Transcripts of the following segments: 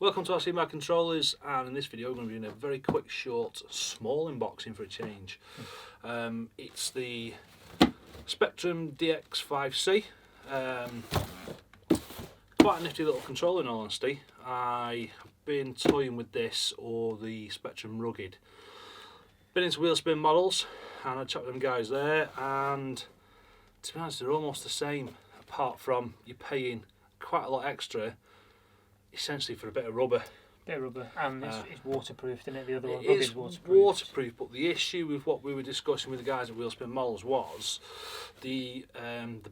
Welcome to RC Mag Controllers, and in this video we're going to be doing a very quick, short, small unboxing for a change. It's the Spektrum dx5c. Quite a nifty little controller in all honesty. I have been toying with this or the Spektrum Rugged. Been into wheel spin models and I chat with them guys there, and to be honest they're almost the same, apart from you're paying quite a lot extra essentially for a bit of rubber. And it's waterproof, isn't it? The other one is waterproof. But the issue with what we were discussing with the guys at Wheelspin Models was the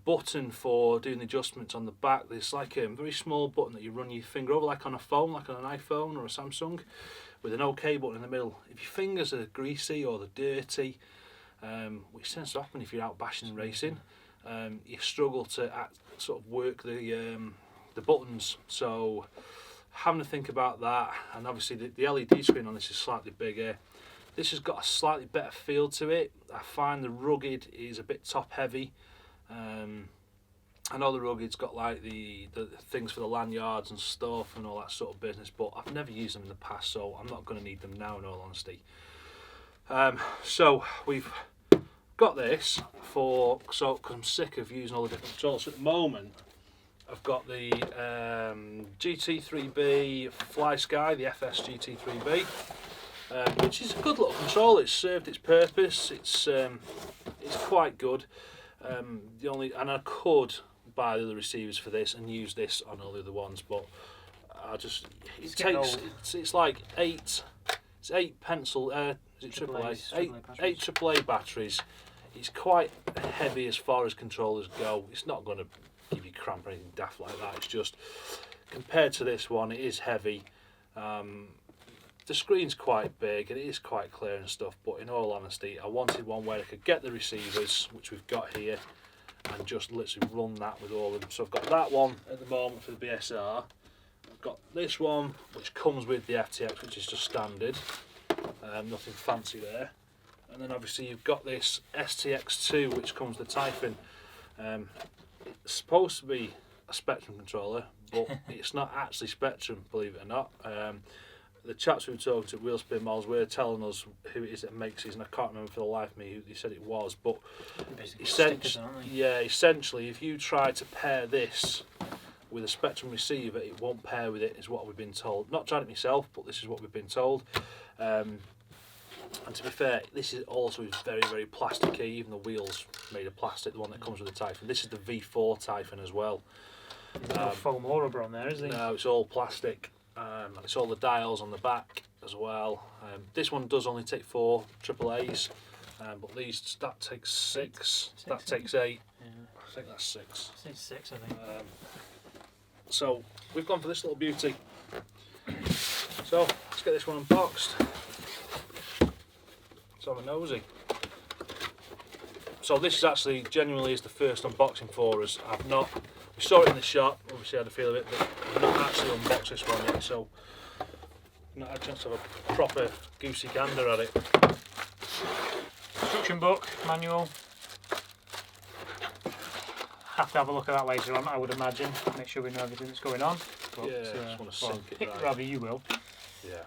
button for doing the adjustments on the back. There's like a very small button that you run your finger over, like on a phone, like on an iPhone or a Samsung, with an OK button in the middle. If your fingers are greasy or they're dirty, which tends to happen if you're out bashing and racing, you struggle to sort of work the buttons. So having to think about that, and obviously the LED screen on this is slightly bigger. This has got a slightly better feel to it. I find the Rugged is a bit top heavy. I know the Rugged's got like the things for the lanyards and stuff and all that sort of business, but I've never used them in the past, so I'm not going to need them now in all honesty. So we've got this because I'm sick of using all the different controls. So at the moment I've got the GT3B Fly Sky, the FS GT3B, which is a good little control. It's served its purpose. It's quite good. And I could buy the other receivers for this and use this on all the other ones, but it's like eight pencil. Is it AAA? Eight AAA batteries. It's quite heavy as far as controllers go. It's not going to give you cramp or anything daft like that. It's just, compared to this one, it is heavy. The screen's quite big and it is quite clear and stuff, but in all honesty I wanted one where I could get the receivers, which we've got here, and just literally run that with all of them. So I've got that one at the moment for the BSR. I've got this one which comes with the FTX, which is just standard, nothing fancy there. And then obviously you've got this STX2 which comes with the Typhon. It's supposed to be a Spektrum controller, but it's not actually Spektrum, believe it or not. The chaps who talked at Wheelspin Models were telling us who it is that makes these, and I can't remember for the life of me who they said it was, but essentially if you try to pair this with a Spektrum receiver, it won't pair with it, is what we've been told. Not tried it myself, but this is what we've been told. And to be fair, this is also very, very plasticky. Even the wheels made of plastic, the one that comes with the Typhon. This is the V4 Typhon as well. There's no foam or rubber on there, is there? No, it's all plastic. And it's all the dials on the back as well. This one does only take 4 AAAs, but that takes 6. That takes 8. Yeah. I think that's 6. It's 6, I think. So we've gone for this little beauty. So let's get this one unboxed. So I'm a nosy. So this is actually genuinely is the first unboxing for us. We saw it in the shop, obviously had a feel of it, but I've not actually unboxed this one yet, so I've not had a chance to have a proper goosey gander at it. Instruction book, manual. Have to have a look at that later on, I would imagine. Make sure we know everything that's going on. But, yeah, I just want to sink it right. Rather you will. Yeah.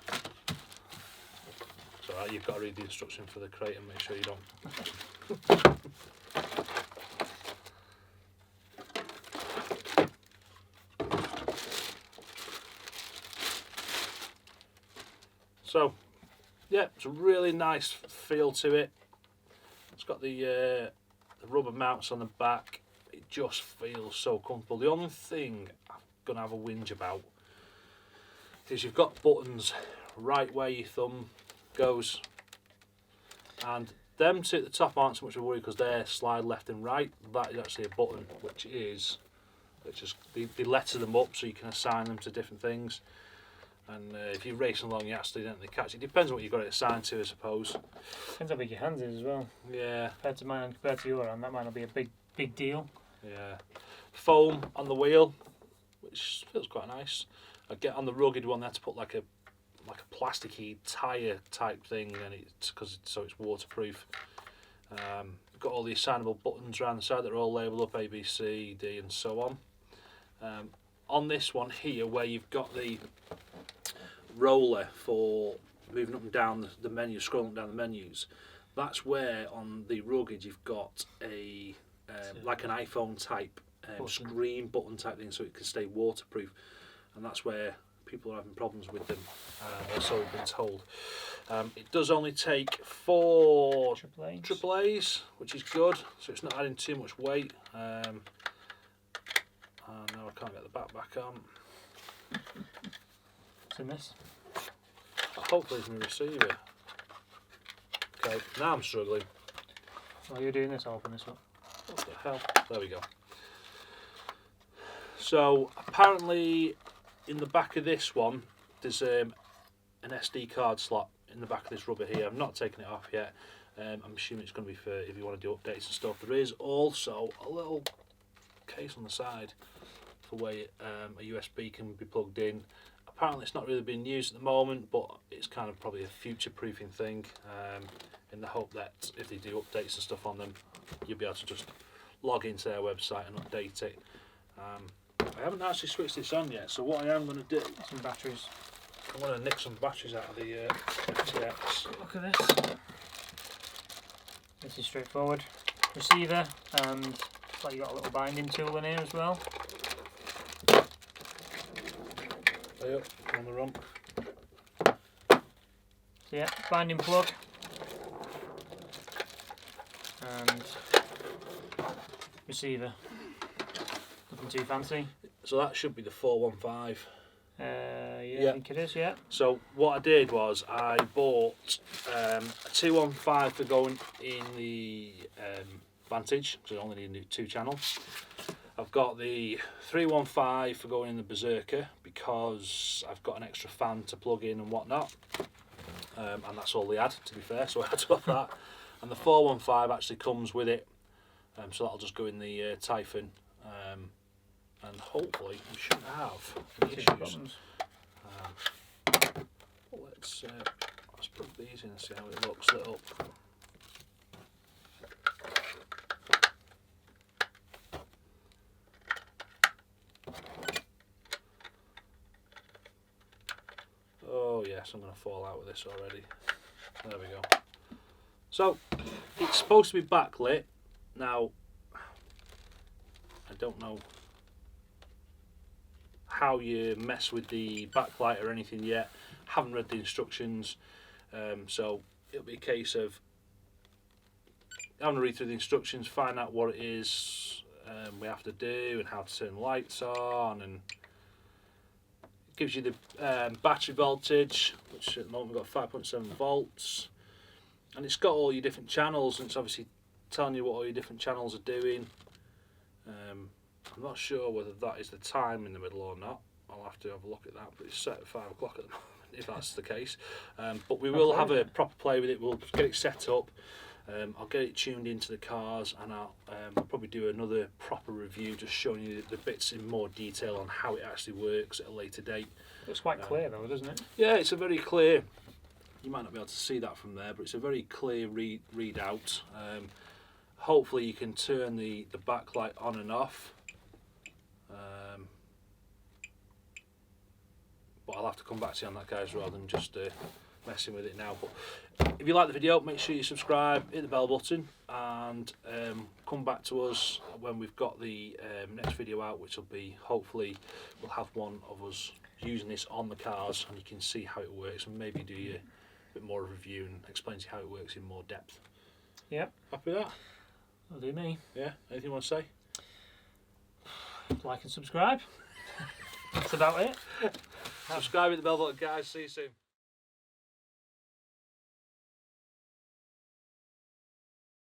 It's alright, you've got to read the instruction for the crate and make sure you don't. So, yeah, it's a really nice feel to it. It's got the rubber mounts on the back. It just feels so comfortable. The only thing I'm going to have a whinge about is you've got buttons right where your thumb goes. And them two at the top aren't so much of a worry because they slide left and right. That is actually a button, which is, they letter them up so you can assign them to different things. And if you're racing along, you accidentally catch it. Depends on what you've got it assigned to, I suppose. Depends how big your hand is as well. Yeah. Compared to mine, compared to your hand, that might not be a big deal. Yeah. Foam on the wheel, which feels quite nice. I get on the Rugged one, they had to put like a plasticky tyre type thing, and it's waterproof. Got all the assignable buttons around the side that are all labelled up A, B, C, D, and so on. On this one here, where you've got the roller for moving up and down the menu, scrolling up and down the menus. That's where on the rugged you've got a like an iPhone type screen button type thing, so it can stay waterproof, and that's where people are having problems with them. Also, we've been told. It does only take 4 AAAs, which is good, so it's not adding too much weight. And now I can't get the back on. What's in this? Hopefully it's my receiver. Okay, now I'm struggling. While you're doing this, I'll open this up. What the hell? There we go. So apparently in the back of this one there's an SD card slot in the back of this rubber here. I'm not taking it off yet. I'm assuming it's going to be for if you want to do updates and stuff. There is also a little case on the side for where a USB can be plugged in. Apparently it's not really being used at the moment, but it's kind of probably a future-proofing thing, in the hope that if they do updates and stuff on them, you'll be able to just log into their website and update it. I haven't actually switched this on yet, so what I am going to do... Some batteries. I'm going to nick some batteries out of the FTX. Look at this. This is straightforward. Receiver, and it's like you got a little binding tool in here as well. Stay up, on the rump. So yeah, binding plug. And receiver. Nothing too fancy. So that should be the 415. Yeah, I think it is, yeah. So what I did was I bought a 215 for going in the Vantage, so I only need 2 channels. I've got the 315 for going in the Berserker because I've got an extra fan to plug in and whatnot, and that's all they had, to be fair, so I had to have that. And the 415 actually comes with it, so that'll just go in the Typhon, and hopefully we shouldn't have any issues. Let's put these in and see how it looks lit up. Oh yes, I'm going to fall out with this already. There we go. So it's supposed to be backlit. Now I don't know how you mess with the backlight or anything yet. Haven't read the instructions, so it'll be a case of having to read through the instructions, find out what it is we have to do and how to turn the lights on, and it gives you the battery voltage, which at the moment we've got 5.7 volts, and it's got all your different channels, and it's obviously telling you what all your different channels are doing. I'm not sure whether that is the time in the middle or not. I'll have to have a look at that, but it's set at 5 o'clock at the moment, if that's the case. But we will have a proper play with it. We'll get it set up. I'll get it tuned into the cars, and I'll probably do another proper review, just showing you the bits in more detail on how it actually works at a later date. It's quite clear though, doesn't it? Yeah, it's a very clear. You might not be able to see that from there, but it's a very clear readout. Hopefully you can turn the backlight on and off. But I'll have to come back to you on that, guys, rather than just messing with it now. But if you like the video, make sure you subscribe, hit the bell button, and come back to us when we've got the next video out, which will be, hopefully we'll have one of us using this on the cars and you can see how it works, and maybe do you a bit more review and explain to you how it works in more depth. Yep. Happy with that? That'll do me. Yeah, anything you want to say? Like and subscribe. That's about it. Subscribe, hit the bell button, guys. See you soon.